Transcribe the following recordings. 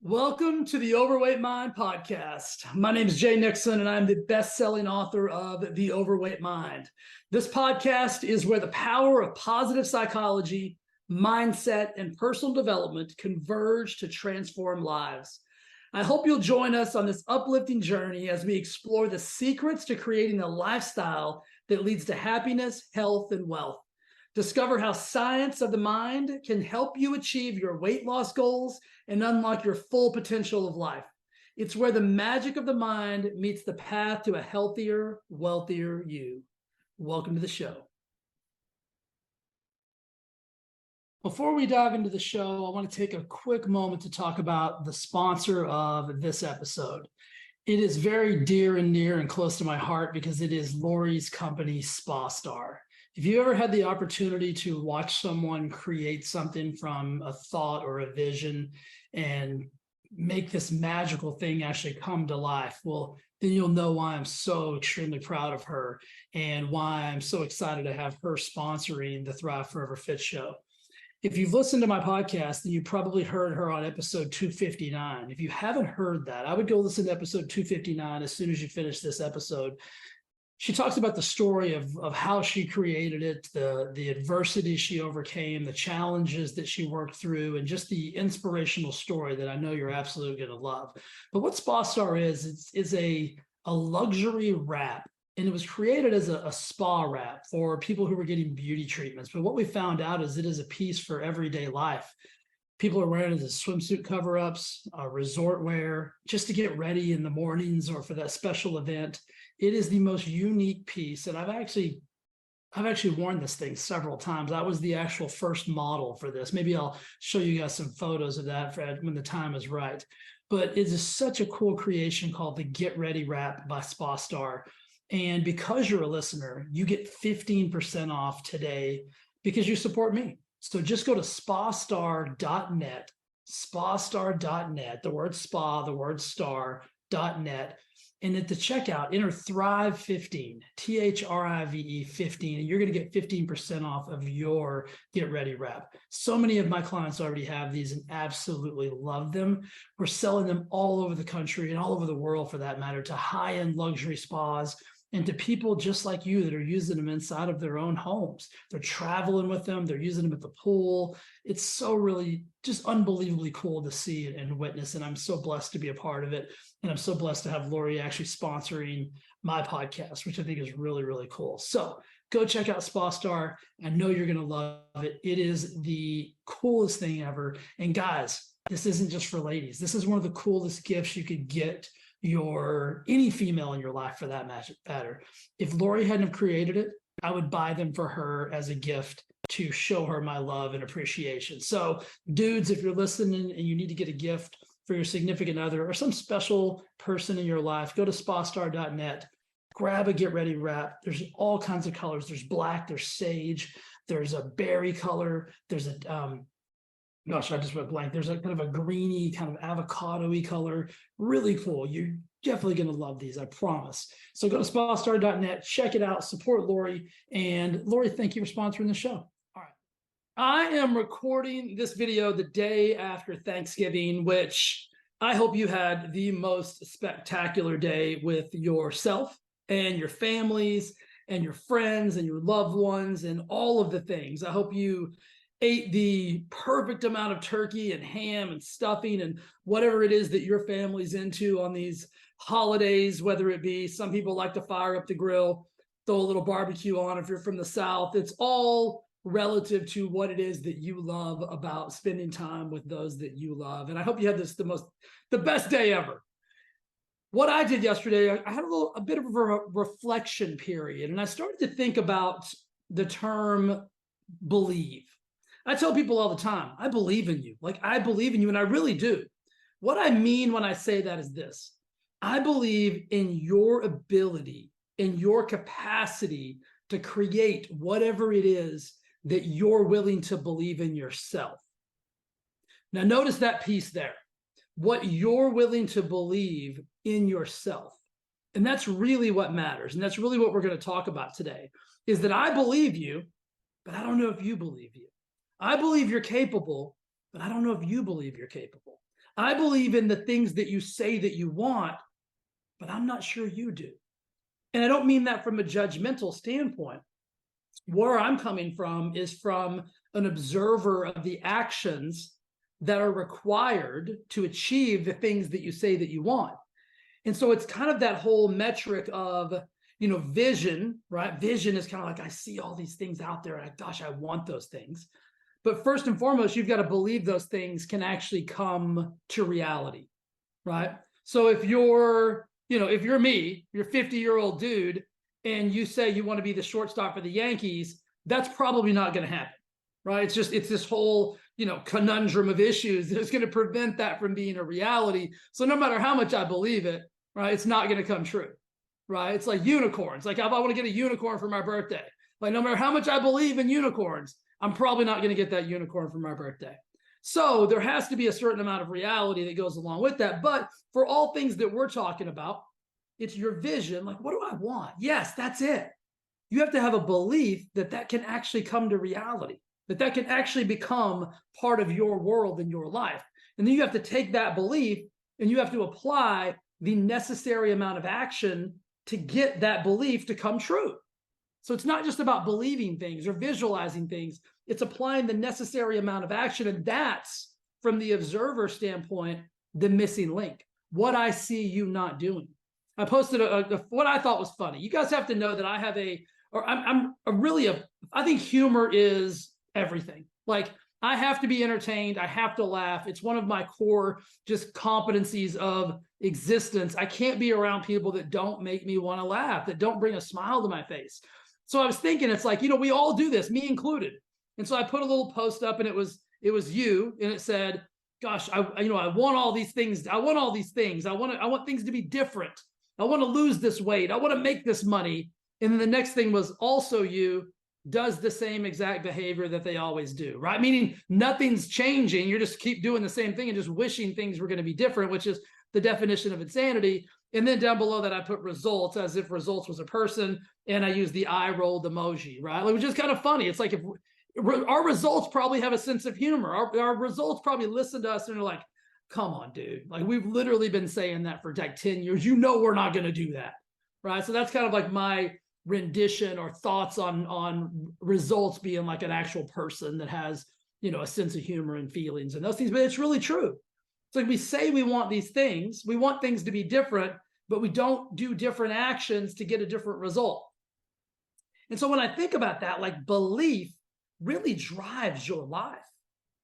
Welcome to the Overweight Mind podcast. My name is Jay Nixon, and I'm the best-selling author of The Overweight Mind. This podcast is where the power of positive psychology, mindset, and personal development converge to transform lives. I hope you'll join us on this uplifting journey as we explore the secrets to creating a lifestyle that leads to happiness, health, and wealth. Discover how science of the mind can help you achieve your weight loss goals and unlock your full potential of life. It's where the magic of the mind meets the path to a healthier, wealthier you. Welcome to the show. Before we dive into the show, I want to take a quick moment to talk about the sponsor of this episode. It is very dear and near and close to my heart because it is Lori's company, SpaStar. If you ever had the opportunity to watch someone create something from a thought or a vision and make this magical thing actually come to life, well, then you'll know why I'm so extremely proud of her and why I'm so excited to have her sponsoring the ThriveForeverFit show. If you've listened to my podcast, then you probably heard her on episode 259. If you haven't heard that, I would go listen to episode 259 as soon as you finish this episode. She talks about the story of how she created it, the adversity she overcame, the challenges that she worked through, and just the inspirational story that I know you're absolutely going to love. But what SpaStar is a luxury wrap, and it was created as a spa wrap for people who were getting beauty treatments. But what we found out is it is a piece for everyday life. People are wearing it as swimsuit cover-ups, resort wear, just to get ready in the mornings or for that special event. It is the most unique piece, and I've actually worn this thing several times. I was the actual first model for this. Maybe I'll show you guys some photos of that when the time is right. But it is such a cool creation called the Get Ready Wrap by SpaStar. And because you're a listener, you get 15% off today because you support me. So just go to spastar.net, spastar.net, the word spa, the word star.net. And at the checkout, enter Thrive15, THRIVE 15, and you're going to get 15% off of your Get Ready Wrap. So many of my clients already have these and absolutely love them. We're selling them all over the country and all over the world, for that matter, to high-end luxury spas and to people just like you that are using them inside of their own homes. They're traveling with them. They're using them at the pool. It's so really just unbelievably cool to see and witness. And I'm so blessed to be a part of it. And I'm so blessed to have Lori actually sponsoring my podcast, which I think is really, really cool. So go check out SpaStar. I know you're going to love it. It is the coolest thing ever. And guys, this isn't just for ladies. This is one of the coolest gifts you could get any female in your life, for that matter. If Lori hadn't have created it, I would buy them for her as a gift to show her my love and appreciation. So dudes, if you're listening and you need to get a gift for your significant other or some special person in your life, go to spastar.net, grab a Get Ready Wrap. There's all kinds of colors. There's black, there's sage, there's a berry color, there's a gosh, I just went blank. There's a kind of a greeny, kind of avocado-y color. Really cool. You're definitely going to love these, I promise. So go to spastar.net, check it out, support Lori. And Lori, thank you for sponsoring the show. All right. I am recording this video the day after Thanksgiving, which I hope you had the most spectacular day with yourself and your families and your friends and your loved ones and all of the things. I hope you ate the perfect amount of turkey and ham and stuffing and whatever it is that your family's into on these holidays, whether it be some people like to fire up the grill, throw a little barbecue on if you're from the South. It's all relative to what it is that you love about spending time with those that you love. And I hope you had the best day ever. What I did yesterday, I had a bit of a reflection period, and I started to think about the term believe. I tell people all the time, I believe in you. Like, I believe in you, and I really do. What I mean when I say that is this. I believe in your ability, in your capacity to create whatever it is that you're willing to believe in yourself. Now, notice that piece there. What you're willing to believe in yourself. And that's really what matters. And that's really what we're going to talk about today, is that I believe you, but I don't know if you believe you. I believe you're capable, but I don't know if you believe you're capable. I believe in the things that you say that you want, but I'm not sure you do. And I don't mean that from a judgmental standpoint. Where I'm coming from is from an observer of the actions that are required to achieve the things that you say that you want. And so it's kind of that whole metric of, vision, right? Vision is kind of like, I see all these things out there and gosh, I want those things. But first and foremost, you've got to believe those things can actually come to reality, right? So if you're me, you're a 50-year-old dude, and you say you want to be the shortstop for the Yankees, that's probably not going to happen, right? It's this whole, conundrum of issues that's going to prevent that from being a reality. So no matter how much I believe it, right, it's not going to come true, right? It's like unicorns. Like if I want to get a unicorn for my birthday, like no matter how much I believe in unicorns, I'm probably not going to get that unicorn for my birthday. So there has to be a certain amount of reality that goes along with that. But for all things that we're talking about, it's your vision. Like, what do I want? Yes, that's it. You have to have a belief that that can actually come to reality, that that can actually become part of your world and your life. And then you have to take that belief and you have to apply the necessary amount of action to get that belief to come true. So it's not just about believing things or visualizing things. It's applying the necessary amount of action. And that's, from the observer standpoint, the missing link. What I see you not doing. I posted what I thought was funny. You guys have to know that I have I think humor is everything. Like, I have to be entertained. I have to laugh. It's one of my core just competencies of existence. I can't be around people that don't make me want to laugh, that don't bring a smile to my face. So I was thinking, it's like, we all do this, me included. And so I put a little post up, and it was you, and it said, gosh, I want all these things. I want all these things. I want things to be different. I want to lose this weight. I want to make this money. And then the next thing was also you does the same exact behavior that they always do, right? Meaning nothing's changing. You just keep doing the same thing and just wishing things were going to be different, which is the definition of insanity. And then down below that, I put results, as if results was a person. And I use the eye rolled emoji, right? Which is kind of funny. It's like, if our results probably have a sense of humor. Our results probably listen to us and they're like, come on, dude. Like, we've literally been saying that for like 10 years. We're not going to do that, right? So that's kind of like my rendition or thoughts on results being like an actual person that has, a sense of humor and feelings and those things. But it's really true. It's like, we say we want these things. We want things to be different, but we don't do different actions to get a different result. And so when I think about that, like, belief really drives your life.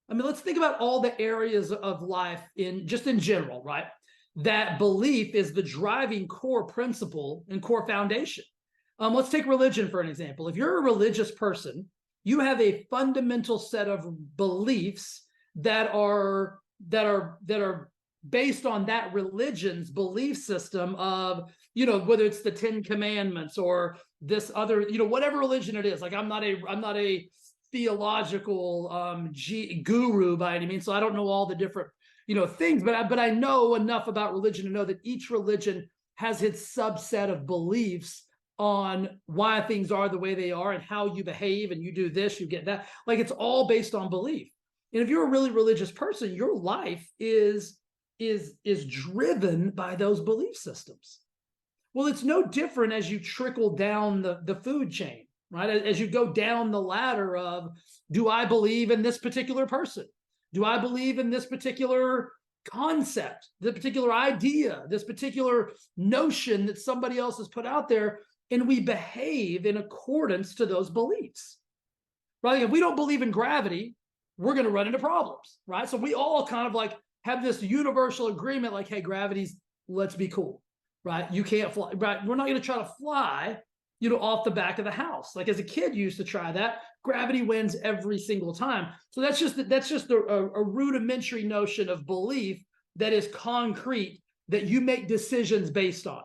I mean, let's think about all the areas of life in general, right? That belief is the driving core principle and core foundation. Let's take religion for an example. If you're a religious person, you have a fundamental set of beliefs that are based on that religion's belief system of, whether it's the 10 Commandments or this other, whatever religion it is. Like, I'm not a theological guru by any means, so I don't know all the different things, but I know enough about religion to know that each religion has its subset of beliefs on why things are the way they are and how you behave, and you do this, you get that. Like, it's all based on belief. And if you're a really religious person, your life is driven by those belief systems. Well, it's no different as you trickle down the food chain, right? As you go down the ladder of, do I believe in this particular person? Do I believe in this particular concept, the particular idea, this particular notion that somebody else has put out there? And we behave in accordance to those beliefs, right? If we don't believe in gravity, we're going to run into problems, right? So we all kind of like have this universal agreement, like, hey, gravity's, let's be cool, right? You can't fly, right? We're not going to try to fly, off the back of the house. Like, as a kid, you used to try that. Gravity wins every single time. So that's just a rudimentary notion of belief that is concrete, that you make decisions based on.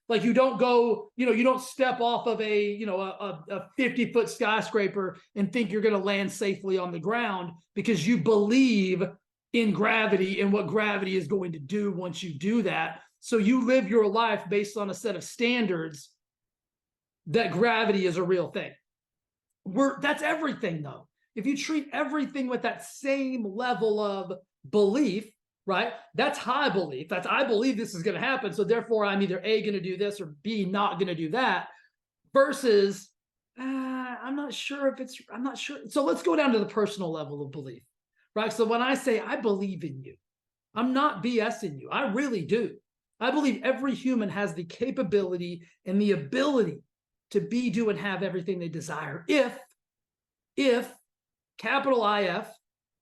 Like, you don't go, you don't step off of a 50-foot skyscraper and think you're going to land safely on the ground because you believe in gravity and what gravity is going to do once you do that. So you live your life based on a set of standards that gravity is a real thing. That's everything, though. If you treat everything with that same level of belief, right? That's high belief. That's I believe this is going to happen. So therefore, I'm either A, going to do this, or B, not going to do that, versus I'm not sure. So let's go down to the personal level of belief, right? So when I say I believe in you, I'm not BSing you. I really do. I believe every human has the capability and the ability to be, do, and have everything they desire if capital IF,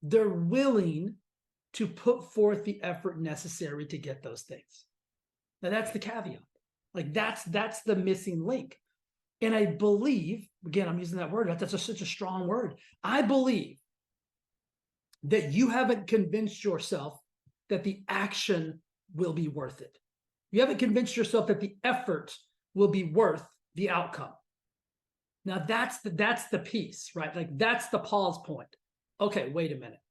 they're willing to put forth the effort necessary to get those things. Now that's the caveat. Like that's the missing link. And I believe, again, I'm using that word, that's such a strong word. I believe that you haven't convinced yourself that the action will be worth it. You haven't convinced yourself that the effort will be worth the outcome. Now that's the piece, right? Like that's the pause point. Okay, wait a minute.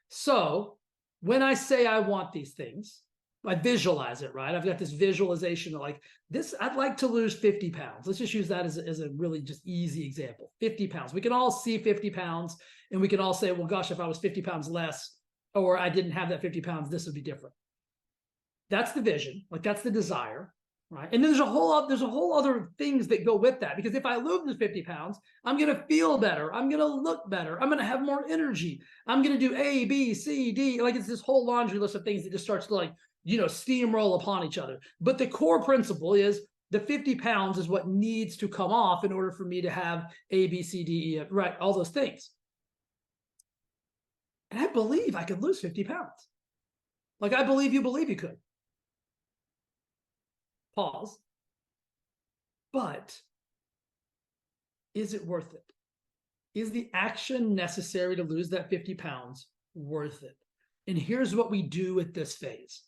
So when I say I want these things, I visualize it, right? I've got this visualization of like this, I'd like to lose 50 pounds. Let's just use that as a really just easy example. 50 pounds. We can all see 50 pounds and we can all say, well, gosh, if I was 50 pounds less or I didn't have that 50 pounds, this would be different. That's the vision. Like that's the desire, right? And there's a whole other things that go with that, because if I lose 50 pounds, I'm going to feel better. I'm going to look better. I'm going to have more energy. I'm going to do A, B, C, D. Like it's this whole laundry list of things that just starts to like, steamroll upon each other. But the core principle is the 50 pounds is what needs to come off in order for me to have A, B, C, D, E, right? All those things. And I believe I could lose 50 pounds. Like I believe you could. Pause. But is it worth it? Is the action necessary to lose that 50 pounds worth it? And here's what we do with this phase.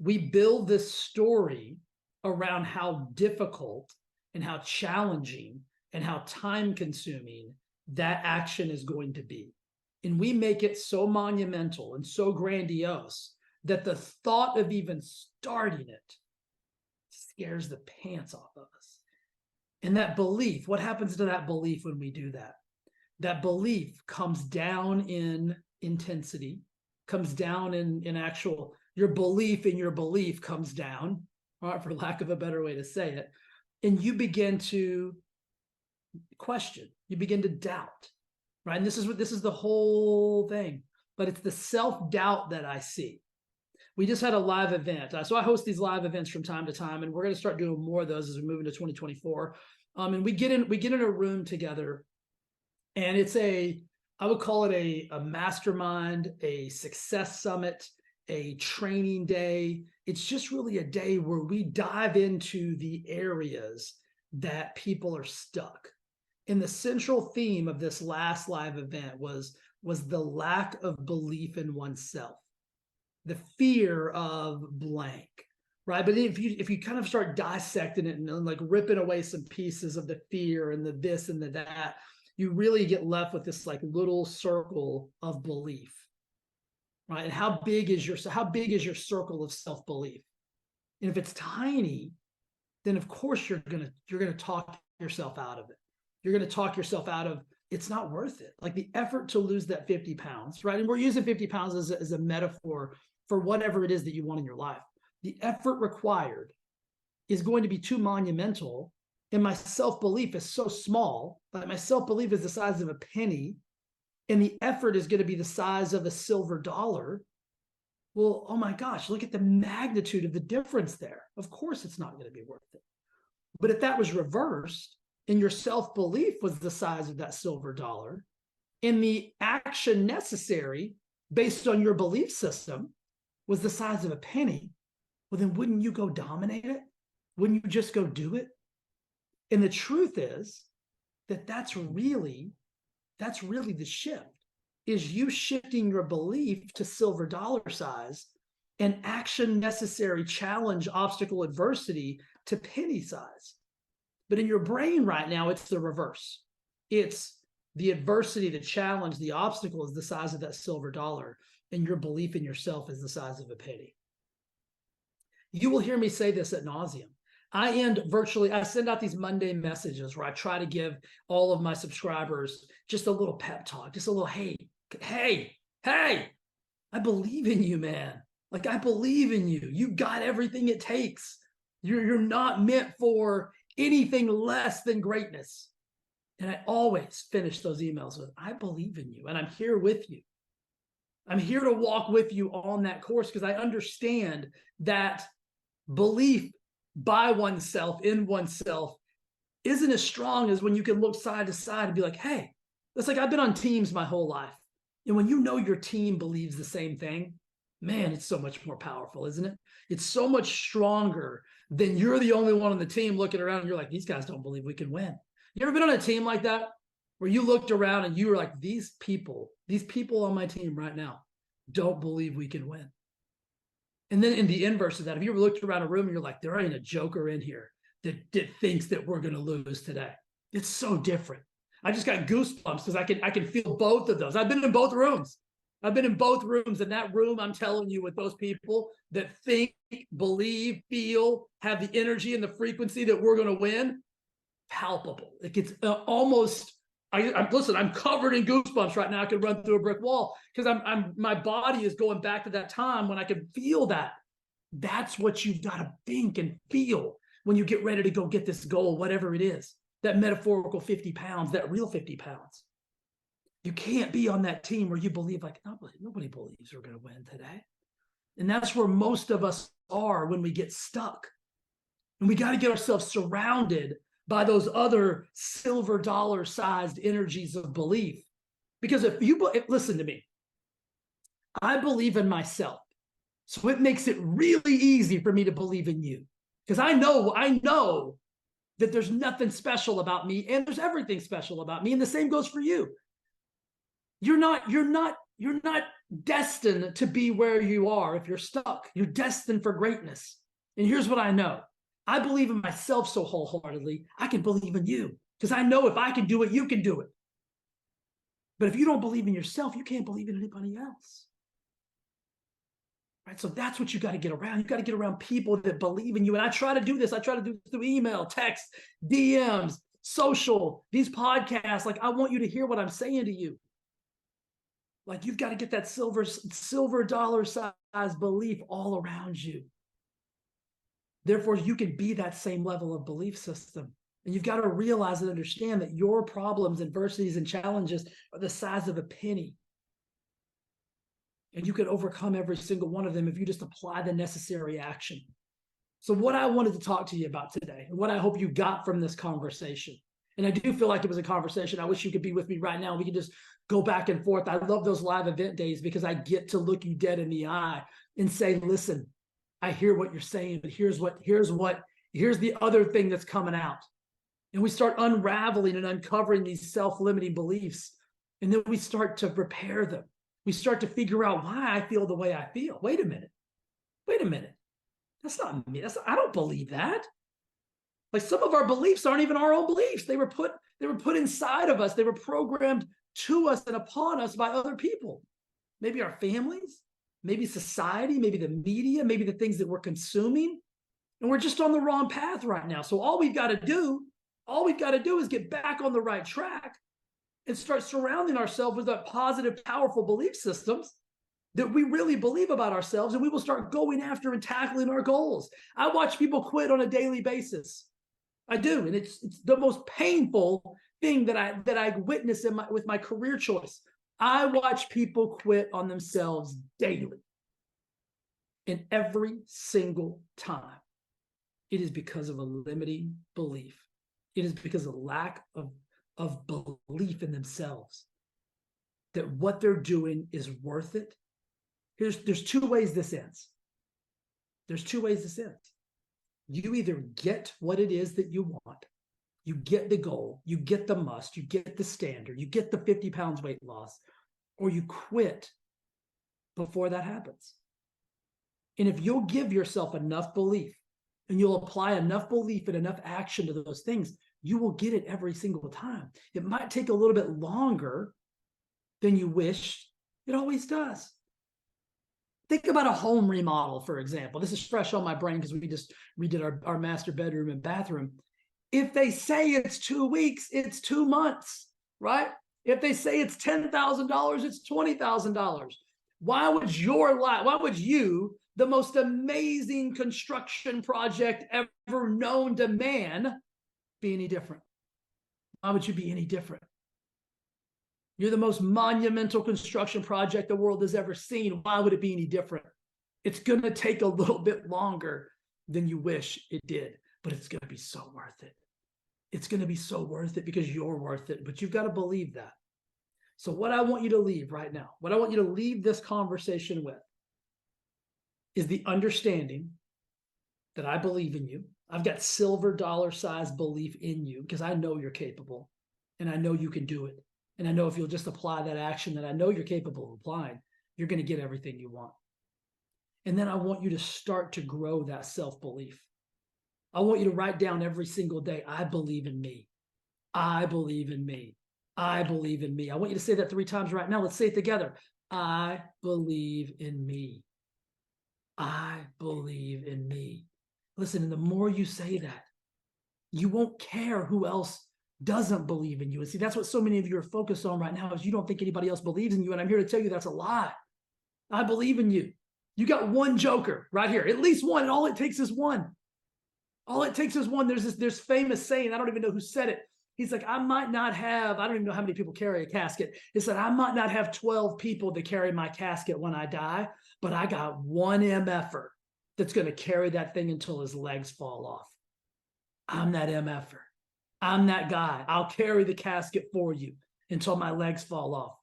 We build this story around how difficult and how challenging and how time-consuming that action is going to be. And we make it so monumental and so grandiose that the thought of even starting it scares the pants off of us. And that belief, what happens to that belief when we do that? That belief comes down in intensity, comes down in actual, your belief in your belief comes down, all right, for lack of a better way to say it. And you begin to question, you begin to doubt, right? And this is the whole thing, but it's the self-doubt that I see. We just had a live event. So I host these live events from time to time, and we're going to start doing more of those as we move into 2024. And we get in a room together, and it's I would call it a mastermind, a success summit, a training day. It's just really a day where we dive into the areas that people are stuck. And the central theme of this last live event was the lack of belief in oneself, the fear of blank, right? But if you kind of start dissecting it and like ripping away some pieces of the fear and the this and the that, you really get left with this like little circle of belief, right? And how big is your circle of self-belief? And if it's tiny, then of course you're gonna talk yourself out of it. You're gonna talk yourself out of it's not worth it. Like the effort to lose that 50 pounds, right? And we're using 50 pounds as a metaphor for whatever it is that you want in your life. The effort required is going to be too monumental, and my self-belief is so small, like my self-belief is the size of a penny, and the effort is going to be the size of a silver dollar. Well, oh my gosh, look at the magnitude of the difference there. Of course it's not going to be worth it. But if that was reversed, and your self-belief was the size of that silver dollar, and the action necessary based on your belief system was the size of a penny, well, then wouldn't you go dominate it? Wouldn't you just go do it? And the truth is that that's really the shift, is you shifting your belief to silver dollar size and action necessary, challenge, obstacle, adversity to penny size. But in your brain right now, it's the reverse. It's the adversity, the challenge, the obstacle is the size of that silver dollar, and your belief in yourself is the size of a penny. You will hear me say this ad nauseum. I send out these Monday messages where I try to give all of my subscribers just a little pep talk, just a little, hey, I believe in you, man. Like, I believe in you. You got everything it takes. You're not meant for anything less than greatness. And I always finish those emails with, I believe in you and I'm here with you. I'm here to walk with you on that course because I understand that belief by oneself, in oneself, isn't as strong as when you can look side to side and be like, hey, it's like I've been on teams my whole life. And when you know your team believes the same thing, man, it's so much more powerful, isn't it? It's so much stronger than you're the only one on the team looking around and you're like, these guys don't believe we can win. You ever been on a team like that where you looked around and you were like, these people on my team right now don't believe we can win. And then in the inverse of that, if you ever looked around a room and you're like, there ain't a joker in here that thinks that we're going to lose today. It's so different. I just got goosebumps because I can feel both of those. I've been in both rooms. In that room, I'm telling you, with those people that think, believe, feel, have the energy and the frequency that we're going to win, palpable. It gets almost. I'm covered in goosebumps right now. I could run through a brick wall because my body is going back to that time when I could feel that. That's what you've got to think and feel when you get ready to go get this goal, whatever it is, that metaphorical 50 pounds, that real 50 pounds. You can't be on that team where you believe like, nobody believes we're going to win today. And that's where most of us are when we get stuck. And we got to get ourselves surrounded by those other silver dollar sized energies of belief. Because listen to me, I believe in myself. So it makes it really easy for me to believe in you. Because I know that there's nothing special about me and there's everything special about me. And the same goes for you. You're not destined to be where you are if you're stuck. You're destined for greatness. And here's what I know. I believe in myself so wholeheartedly, I can believe in you. Because I know if I can do it, you can do it. But if you don't believe in yourself, you can't believe in anybody else. Right? So that's what you got to get around. You got to get around people that believe in you. And I try to do this. I try to do this through email, text, DMs, social, these podcasts. Like, I want you to hear what I'm saying to you. Like, you've got to get that silver dollar size belief all around you. Therefore, you can be that same level of belief system. And you've got to realize and understand that your problems, adversities, and challenges are the size of a penny. And you can overcome every single one of them if you just apply the necessary action. So what I wanted to talk to you about today, and what I hope you got from this conversation, and I do feel like it was a conversation. I wish you could be with me right now. We could just go back and forth. I love those live event days because I get to look you dead in the eye and say, listen, I hear what you're saying, but here's the other thing that's coming out. And we start unraveling and uncovering these self-limiting beliefs. And then we start to repair them. We start to figure out why I feel the way I feel. Wait a minute. That's not me. I don't believe that. Like, some of our beliefs aren't even our own beliefs. They were put inside of us. They were programmed to us and upon us by other people. Maybe our families, maybe society, maybe the media, maybe the things that we're consuming. And we're just on the wrong path right now. So all we've got to do is get back on the right track and start surrounding ourselves with that positive, powerful belief systems that we really believe about ourselves, and we will start going after and tackling our goals. I watch people quit on a daily basis. I do, and it's the most painful thing that I witness with my career choice. I watch people quit on themselves daily, and every single time, it is because of a limiting belief. It is because of lack of belief in themselves that what they're doing is worth it. There's two ways this ends. You either get what it is that you want, you get the goal, you get the must, you get the standard, you get the 50 pounds weight loss, or you quit before that happens. And if you'll give yourself enough belief and you'll apply enough belief and enough action to those things, you will get it every single time. It might take a little bit longer than you wish. It always does. Think about a home remodel, for example. This is fresh on my brain because we just redid our master bedroom and bathroom. If they say it's 2 weeks, it's 2 months, right? If they say it's $10,000, it's $20,000. Why would you, the most amazing construction project ever known to man, be any different? Why would you be any different? You're the most monumental construction project the world has ever seen. Why would it be any different? It's going to take a little bit longer than you wish it did, but it's going to be so worth it. It's going to be so worth it because you're worth it, but you've got to believe that. So what I want you to leave right now, what I want you to leave this conversation with is the understanding that I believe in you. I've got silver dollar size belief in you because I know you're capable and I know you can do it. And I know if you'll just apply that action that I know you're capable of applying, you're going to get everything you want. And then I want you to start to grow that self-belief. I want you to write down every single day, I believe in me. I believe in me. I believe in me. I want you to say that 3 times right now. Let's say it together. I believe in me. I believe in me. Listen, and the more you say that, you won't care who else doesn't believe in you. And see, that's what so many of you are focused on right now is you don't think anybody else believes in you. And I'm here to tell you that's a lie. I believe in you. You got one joker right here, at least one. And all it takes is one. All it takes is one. There's famous saying, I don't even know who said it. He's like, I might not have, I don't even know how many people carry a casket. He said, I might not have 12 people to carry my casket when I die, but I got one MFer that's going to carry that thing until his legs fall off. I'm that MFer. I'm that guy. I'll carry the casket for you until my legs fall off.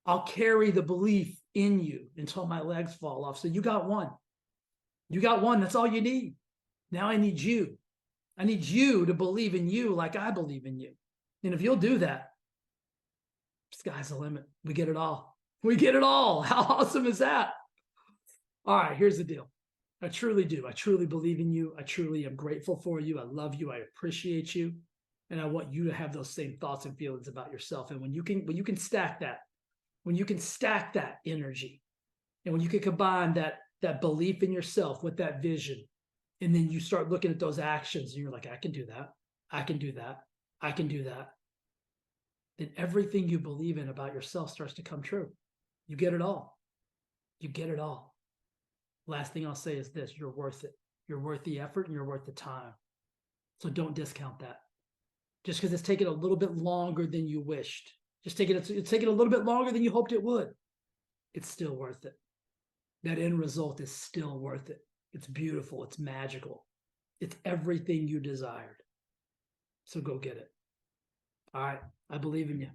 I'll carry the belief in you until my legs fall off. So you got one. You got one. That's all you need. Now I need you. I need you to believe in you like I believe in you. And if you'll do that, sky's the limit. We get it all. We get it all. How awesome is that? All right, here's the deal. I truly do. I truly believe in you. I truly am grateful for you. I love you. I appreciate you. And I want you to have those same thoughts and feelings about yourself. And when you can stack that, when you can stack that energy, and when you can combine that belief in yourself with that vision, and then you start looking at those actions and you're like, I can do that. I can do that. I can do that. Then everything you believe in about yourself starts to come true. You get it all. You get it all. Last thing I'll say is this, you're worth it. You're worth the effort and you're worth the time. So don't discount that. Just because it's taken a little bit longer than you wished. It's taken a little bit longer than you hoped it would. It's still worth it. That end result is still worth it. It's beautiful. It's magical. It's everything you desired. So go get it. All right. I believe in you.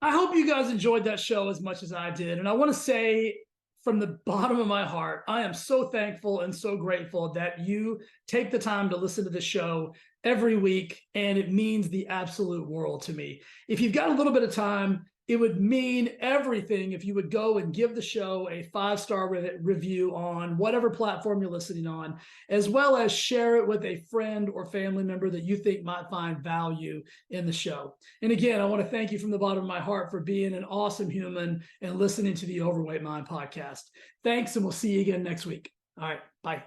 I hope you guys enjoyed that show as much as I did. And I want to say from the bottom of my heart, I am so thankful and so grateful that you take the time to listen to the show every week. And it means the absolute world to me. If you've got a little bit of time, it would mean everything if you would go and give the show a 5-star review on whatever platform you're listening on, as well as share it with a friend or family member that you think might find value in the show. And again, I want to thank you from the bottom of my heart for being an awesome human and listening to the Overweight Mind podcast. Thanks, and we'll see you again next week. All right, bye.